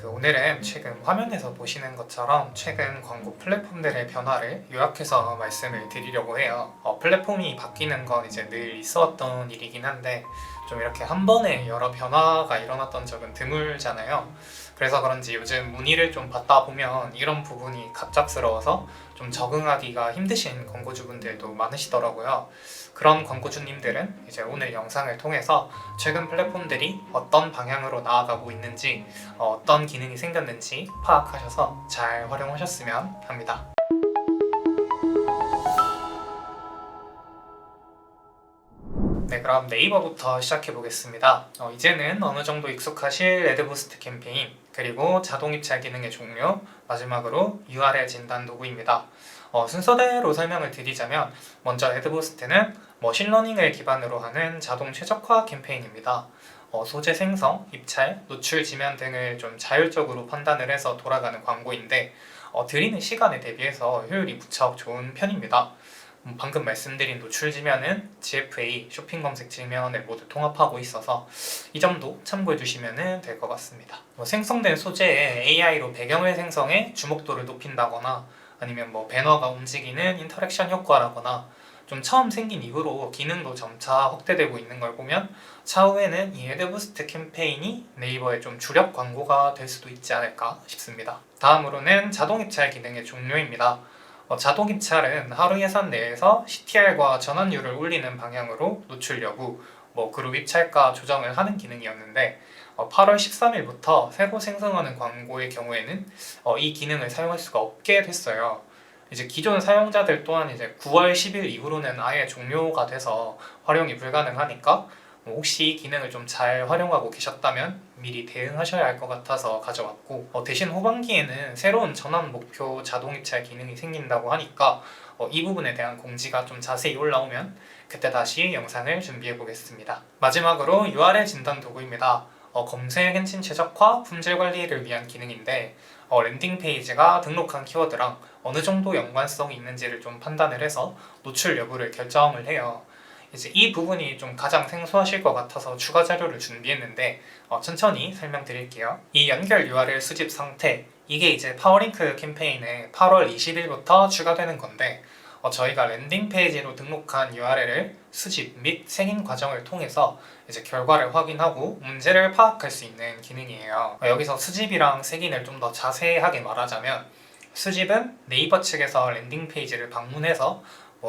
오늘은 지금 화면에서 보시는 것처럼 최근 광고 플랫폼들의 변화를 요약해서 말씀을 드리려고 해요. 플랫폼이 바뀌는 건 이제 늘 있었던 일이긴 한데 좀 이렇게 한 번에 여러 변화가 일어났던 적은 드물잖아요. 그래서 그런지 요즘 문의를 좀 받다 보면 이런 부분이 갑작스러워서 좀 적응하기가 힘드신 광고주분들도 많으시더라고요. 그런 광고주님들은 이제 오늘 영상을 통해서 최근 플랫폼들이 어떤 방향으로 나아가고 있는지, 어떤 기능이 생겼는지 파악하셔서 잘 활용하셨으면 합니다. 네, 그럼 네이버부터 시작해 보겠습니다. 이제는 어느 정도 익숙하실 애드부스트 캠페인, 그리고 자동 입찰 기능의 종료, 마지막으로 URL 진단 도구입니다. 순서대로 설명을 드리자면 먼저 애드부스트는 머신러닝을 기반으로 하는 자동 최적화 캠페인입니다. 소재 생성, 입찰, 노출 지면 등을 좀 자율적으로 판단을 해서 돌아가는 광고인데 들이는 시간에 대비해서 효율이 무척 좋은 편입니다. 방금 말씀드린 노출 지면은 GFA 쇼핑 검색 지면을 모두 통합하고 있어서 이 점도 참고해 주시면 될 것 같습니다. 생성된 소재에 AI로 배경을 생성해 주목도를 높인다거나 아니면 배너가 움직이는 인터랙션 효과라거나 좀 처음 생긴 이후로 기능도 점차 확대되고 있는 걸 보면 차후에는 이 애드부스트 캠페인이 네이버의 좀 주력 광고가 될 수도 있지 않을까 싶습니다. 다음으로는 자동 입찰 기능의 종료입니다. 자동 입찰은 하루 예산 내에서 CTR과 전환율을 올리는 방향으로 노출 여부, 그룹 입찰가 조정을 하는 기능이었는데 8월 13일부터 새로 생성하는 광고의 경우에는 이 기능을 사용할 수가 없게 됐어요. 이제 기존 사용자들 또한 이제 9월 10일 이후로는 아예 종료가 돼서 활용이 불가능하니까 혹시 이 기능을 좀 잘 활용하고 계셨다면 미리 대응하셔야 할 것 같아서 가져왔고 대신 후반기에는 새로운 전환 목표 자동 입찰 기능이 생긴다고 하니까 이 부분에 대한 공지가 좀 자세히 올라오면 그때 다시 영상을 준비해 보겠습니다. 마지막으로 URL 진단 도구입니다. 검색 엔진 최적화, 품질 관리를 위한 기능인데 랜딩 페이지가 등록한 키워드랑 어느 정도 연관성이 있는지를 좀 판단을 해서 노출 여부를 결정을 해요. 이제 이 부분이 좀 가장 생소하실 것 같아서 추가 자료를 준비했는데 천천히 설명드릴게요. 이 연결 URL 수집 상태, 이게 이제 파워링크 캠페인에 8월 20일부터 추가되는 건데 저희가 랜딩 페이지로 등록한 URL을 수집 및 승인 과정을 통해서 이제 결과를 확인하고 문제를 파악할 수 있는 기능이에요. 여기서 수집이랑 승인을 좀 더 자세하게 말하자면 수집은 네이버 측에서 랜딩 페이지를 방문해서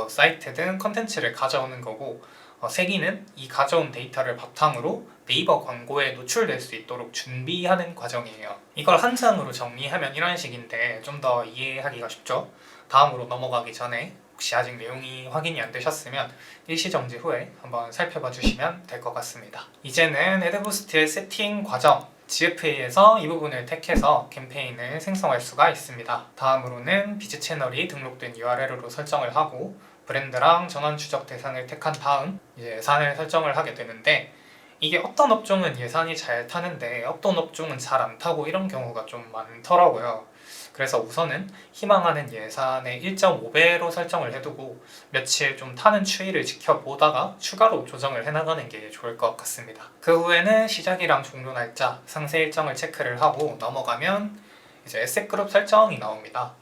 사이트 등 컨텐츠를 가져오는 거고 세기는 이 가져온 데이터를 바탕으로 네이버 광고에 노출될 수 있도록 준비하는 과정이에요. 이걸 한 장으로 정리하면 이런 식인데 좀 더 이해하기가 쉽죠? 다음으로 넘어가기 전에 혹시 아직 내용이 확인이 안 되셨으면 일시정지 후에 한번 살펴봐 주시면 될 것 같습니다. 이제는 애드부스트의 세팅 과정, GFA에서 이 부분을 택해서 캠페인을 생성할 수가 있습니다. 다음으로는 비즈 채널이 등록된 URL로 설정을 하고 브랜드랑 전원 추적 대상을 택한 다음 예산을 설정을 하게 되는데 이게 어떤 업종은 예산이 잘 타는데 어떤 업종은 잘 안 타고 이런 경우가 좀 많더라고요. 그래서 우선은 희망하는 예산의 1.5배로 설정을 해두고 며칠 좀 타는 추이를 지켜보다가 추가로 조정을 해나가는 게 좋을 것 같습니다. 그 후에는 시작이랑 종료 날짜, 상세 일정을 체크를 하고 넘어가면 이제 에셋 그룹 설정이 나옵니다.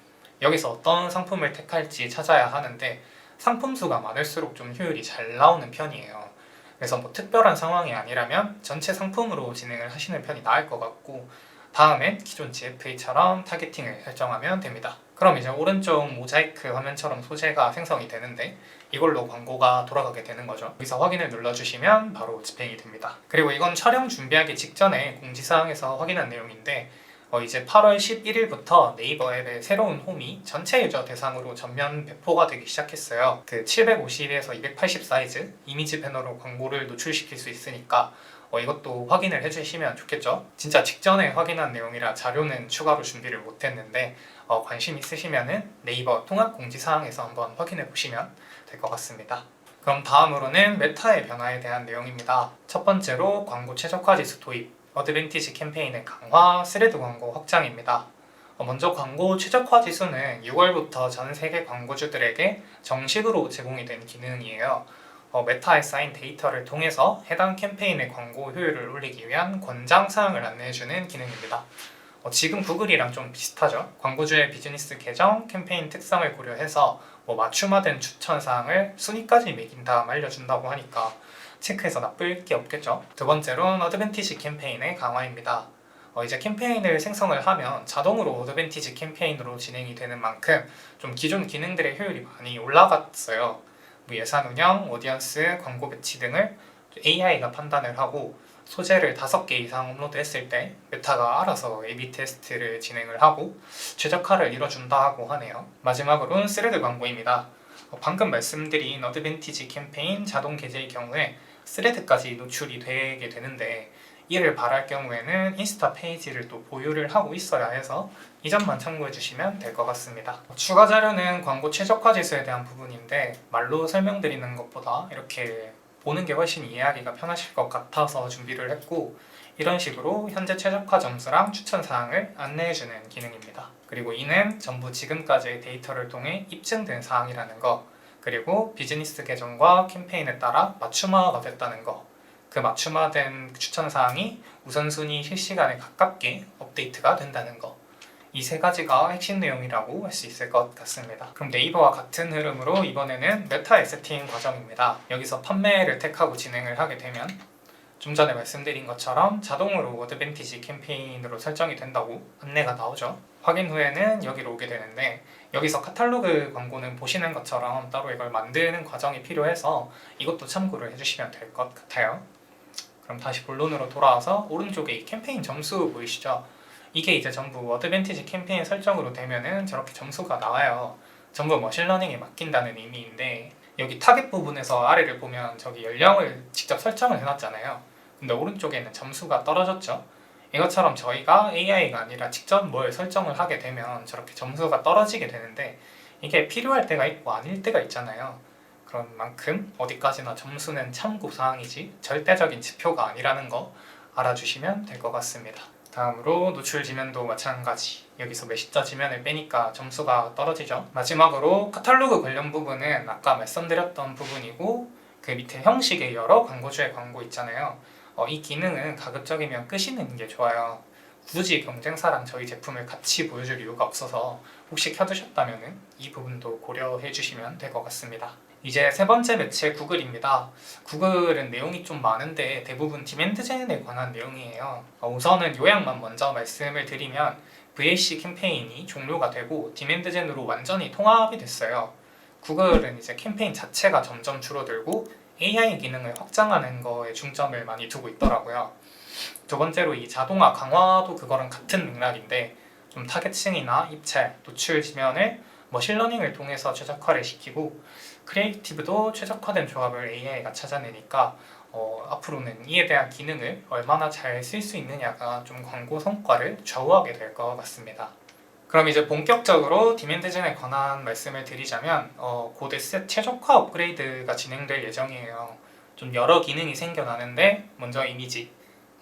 여기서 어떤 상품을 택할지 찾아야 하는데 상품 수가 많을수록 좀 효율이 잘 나오는 편이에요. 그래서 특별한 상황이 아니라면 전체 상품으로 진행을 하시는 편이 나을 것 같고 다음엔 기존 GFA처럼 타겟팅을 설정하면 됩니다. 그럼 이제 오른쪽 모자이크 화면처럼 소재가 생성이 되는데 이걸로 광고가 돌아가게 되는 거죠. 여기서 확인을 눌러주시면 바로 집행이 됩니다. 그리고 이건 촬영 준비하기 직전에 공지사항에서 확인한 내용인데 이제 8월 11일부터 네이버 앱의 새로운 홈이 전체 유저 대상으로 전면 배포가 되기 시작했어요. 그 750에서 280 사이즈 이미지 패널로 광고를 노출시킬 수 있으니까 이것도 확인을 해주시면 좋겠죠. 진짜 직전에 확인한 내용이라 자료는 추가로 준비를 못했는데 관심 있으시면 네이버 통합 공지사항에서 한번 확인해 보시면 될 것 같습니다. 그럼 다음으로는 메타의 변화에 대한 내용입니다. 첫 번째로 광고 최적화 지수 도입, 어드밴티지 캠페인의 강화, 스레드 광고 확장입니다. 먼저 광고 최적화 지수는 6월부터 전 세계 광고주들에게 정식으로 제공이 된 기능이에요. 메타에 쌓인 데이터를 통해서 해당 캠페인의 광고 효율을 올리기 위한 권장 사항을 안내해주는 기능입니다. 지금 구글이랑 좀 비슷하죠. 광고주의 비즈니스 계정, 캠페인 특성을 고려해서 맞춤화된 추천 사항을 순위까지 매긴 다음 알려준다고 하니까 체크해서 나쁠 게 없겠죠. 두 번째로는 어드밴티지 캠페인의 강화입니다. 이제 캠페인을 생성을 하면 자동으로 어드밴티지 캠페인으로 진행이 되는 만큼 좀 기존 기능들의 효율이 많이 올라갔어요. 예산 운영, 오디언스, 광고 배치 등을 AI가 판단을 하고 소재를 5개 이상 업로드했을 때 메타가 알아서 A/B 테스트를 진행을 하고 최적화를 이뤄준다고 하네요. 마지막으로는 스레드 광고입니다. 방금 말씀드린 어드밴티지 캠페인 자동 게재의 경우에 스레드까지 노출이 되게 되는데 이를 바랄 경우에는 인스타 페이지를 또 보유를 하고 있어야 해서 이 점만 참고해 주시면 될 것 같습니다. 추가 자료는 광고 최적화 지수에 대한 부분인데 말로 설명드리는 것보다 이렇게 보는 게 훨씬 이해하기가 편하실 것 같아서 준비를 했고 이런 식으로 현재 최적화 점수랑 추천 사항을 안내해주는 기능입니다. 그리고 이는 전부 지금까지의 데이터를 통해 입증된 사항이라는 거, 그리고 비즈니스 계정과 캠페인에 따라 맞춤화가 됐다는 거, 그 맞춤화된 추천 사항이 우선순위 실시간에 가깝게 업데이트가 된다는 거, 이 세 가지가 핵심 내용이라고 할 수 있을 것 같습니다. 그럼 네이버와 같은 흐름으로 이번에는 메타의 세팅 과정입니다. 여기서 판매를 택하고 진행을 하게 되면 좀 전에 말씀드린 것처럼 자동으로 어드밴티지 캠페인으로 설정이 된다고 안내가 나오죠. 확인 후에는 여기로 오게 되는데 여기서 카탈로그 광고는 보시는 것처럼 따로 이걸 만드는 과정이 필요해서 이것도 참고를 해주시면 될 것 같아요. 그럼 다시 본론으로 돌아와서 오른쪽에 이 캠페인 점수 보이시죠? 이게 이제 전부 어드밴티지 캠페인 설정으로 되면은 저렇게 점수가 나와요. 전부 머신러닝에 맡긴다는 의미인데 여기 타겟 부분에서 아래를 보면 저기 연령을 직접 설정을 해놨잖아요. 근데 오른쪽에는 점수가 떨어졌죠. 이것처럼 저희가 AI가 아니라 직접 뭘 설정을 하게 되면 저렇게 점수가 떨어지게 되는데 이게 필요할 때가 있고 아닐 때가 있잖아요. 그런 만큼 어디까지나 점수는 참고사항이지 절대적인 지표가 아니라는 거 알아주시면 될 것 같습니다. 다음으로 노출 지면도 마찬가지. 여기서 메시저 지면을 빼니까 점수가 떨어지죠. 마지막으로 카탈로그 관련 부분은 아까 말씀드렸던 부분이고 그 밑에 형식의 여러 광고주의 광고 있잖아요. 이 기능은 가급적이면 끄시는 게 좋아요. 굳이 경쟁사랑 저희 제품을 같이 보여줄 이유가 없어서 혹시 켜두셨다면 이 부분도 고려해 주시면 될 것 같습니다. 이제 세 번째 매체 구글입니다. 구글은 내용이 좀 많은데 대부분 디맨드젠에 관한 내용이에요. 우선은 요약만 먼저 말씀을 드리면 VAC 캠페인이 종료가 되고 디맨드젠으로 완전히 통합이 됐어요. 구글은 이제 캠페인 자체가 점점 줄어들고 AI 기능을 확장하는 거에 중점을 많이 두고 있더라고요. 두 번째로 이 자동화 강화도 그거랑 같은 맥락인데 좀 타겟층이나 입찰, 노출 지면을 머신러닝을 통해서 최적화를 시키고 크리에이티브도 최적화된 조합을 AI가 찾아내니까 앞으로는 이에 대한 기능을 얼마나 잘 쓸 수 있느냐가 좀 광고 성과를 좌우하게 될 것 같습니다. 그럼 이제 본격적으로 디맨드젠에 관한 말씀을 드리자면 곧 에셋 최적화 업그레이드가 진행될 예정이에요. 좀 여러 기능이 생겨나는데 먼저 이미지,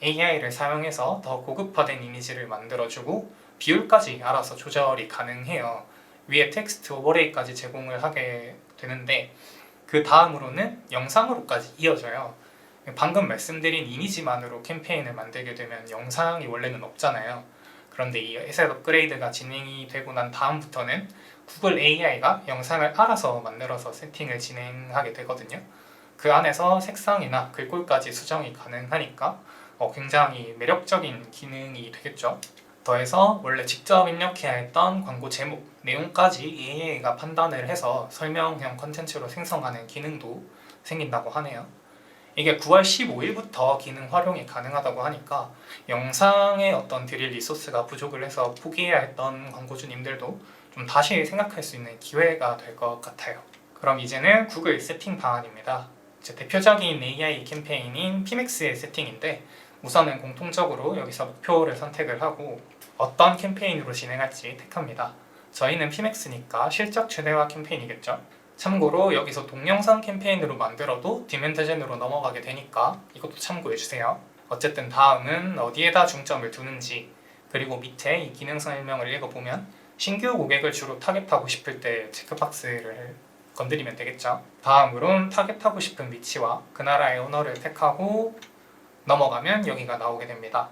AI를 사용해서 더 고급화된 이미지를 만들어주고 비율까지 알아서 조절이 가능해요. 위에 텍스트 오버레이까지 제공을 하게 되는데 그 다음으로는 영상으로까지 이어져요. 방금 말씀드린 이미지만으로 캠페인을 만들게 되면 영상이 원래는 없잖아요. 그런데 이 에셋 업그레이드가 진행이 되고 난 다음부터는 구글 AI가 영상을 알아서 만들어서 세팅을 진행하게 되거든요. 그 안에서 색상이나 글꼴까지 수정이 가능하니까 굉장히 매력적인 기능이 되겠죠. 더해서 원래 직접 입력해야 했던 광고 제목, 내용까지 AI가 판단을 해서 설명형 컨텐츠로 생성하는 기능도 생긴다고 하네요. 이게 9월 15일부터 기능 활용이 가능하다고 하니까 영상의 어떤 드릴 리소스가 부족을 해서 포기해야 했던 광고주님들도 좀 다시 생각할 수 있는 기회가 될 것 같아요. 그럼 이제는 구글 세팅 방안입니다. 제 대표적인 AI 캠페인인 피맥스의 세팅인데 우선은 공통적으로 여기서 목표를 선택을 하고 어떤 캠페인으로 진행할지 택합니다. 저희는 피맥스니까 실적 최대화 캠페인이겠죠. 참고로 여기서 동영상 캠페인으로 만들어도 디맨드젠으로 넘어가게 되니까 이것도 참고해주세요. 어쨌든 다음은 어디에다 중점을 두는지, 그리고 밑에 이 기능 설명을 읽어보면 신규 고객을 주로 타겟하고 싶을 때 체크박스를 건드리면 되겠죠. 다음으론 타겟하고 싶은 위치와 그 나라의 언어를 택하고 넘어가면 여기가 나오게 됩니다.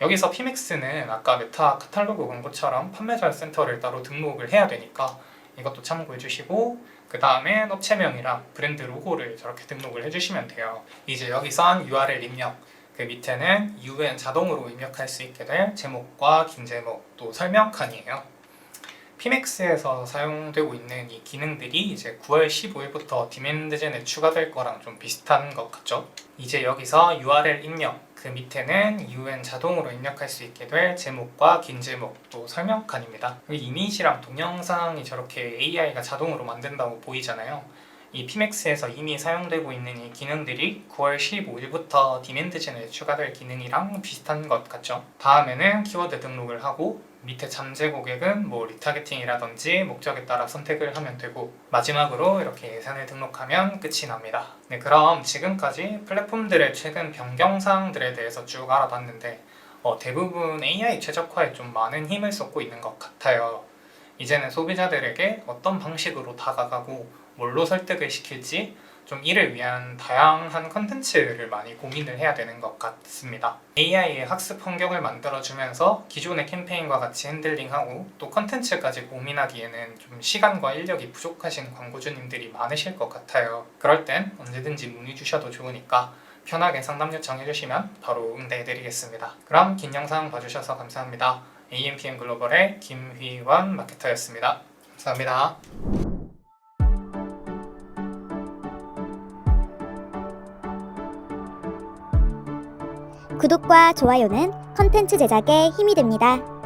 여기서 피맥스는 아까 메타 카탈로그 광고처럼 판매자 센터를 따로 등록을 해야 되니까 이것도 참고해 주시고, 그 다음에 업체명이랑 브랜드 로고를 저렇게 등록을 해주시면 돼요. 이제 여기선 URL 입력, 그 밑에는 UN 자동으로 입력할 수 있게 될 제목과 긴 제목, 또 설명칸이에요. 피맥스에서 사용되고 있는 이 기능들이 이제 9월 15일부터 디맨드젠에 추가될 거랑 좀 비슷한 것 같죠? 이제 여기서 URL 입력, 그 밑에는 UN 자동으로 입력할 수 있게 될 제목과 긴 제목, 또 설명칸입니다. 여기 이미지랑 동영상이 저렇게 AI가 자동으로 만든다고 보이잖아요. 이 피맥스에서 이미 사용되고 있는 이 기능들이 9월 15일부터 디맨드젠에 추가될 기능이랑 비슷한 것 같죠? 다음에는 키워드 등록을 하고, 밑에 잠재 고객은 뭐 리타게팅이라든지 목적에 따라 선택을 하면 되고, 마지막으로 이렇게 예산을 등록하면 끝이 납니다. 네, 그럼 지금까지 플랫폼들의 최근 변경사항들에 대해서 쭉 알아봤는데 대부분 AI 최적화에 좀 많은 힘을 쏟고 있는 것 같아요. 이제는 소비자들에게 어떤 방식으로 다가가고 뭘로 설득을 시킬지 좀 이를 위한 다양한 컨텐츠를 많이 고민을 해야 되는 것 같습니다. AI의 학습 환경을 만들어주면서 기존의 캠페인과 같이 핸들링하고 또 컨텐츠까지 고민하기에는 좀 시간과 인력이 부족하신 광고주님들이 많으실 것 같아요. 그럴 땐 언제든지 문의 주셔도 좋으니까 편하게 상담 요청해주시면 바로 응대해드리겠습니다. 그럼 긴 영상 봐주셔서 감사합니다. AMPM 글로벌의 김휘원 마케터였습니다. 감사합니다. 구독과 좋아요는 컨텐츠 제작에 힘이 됩니다.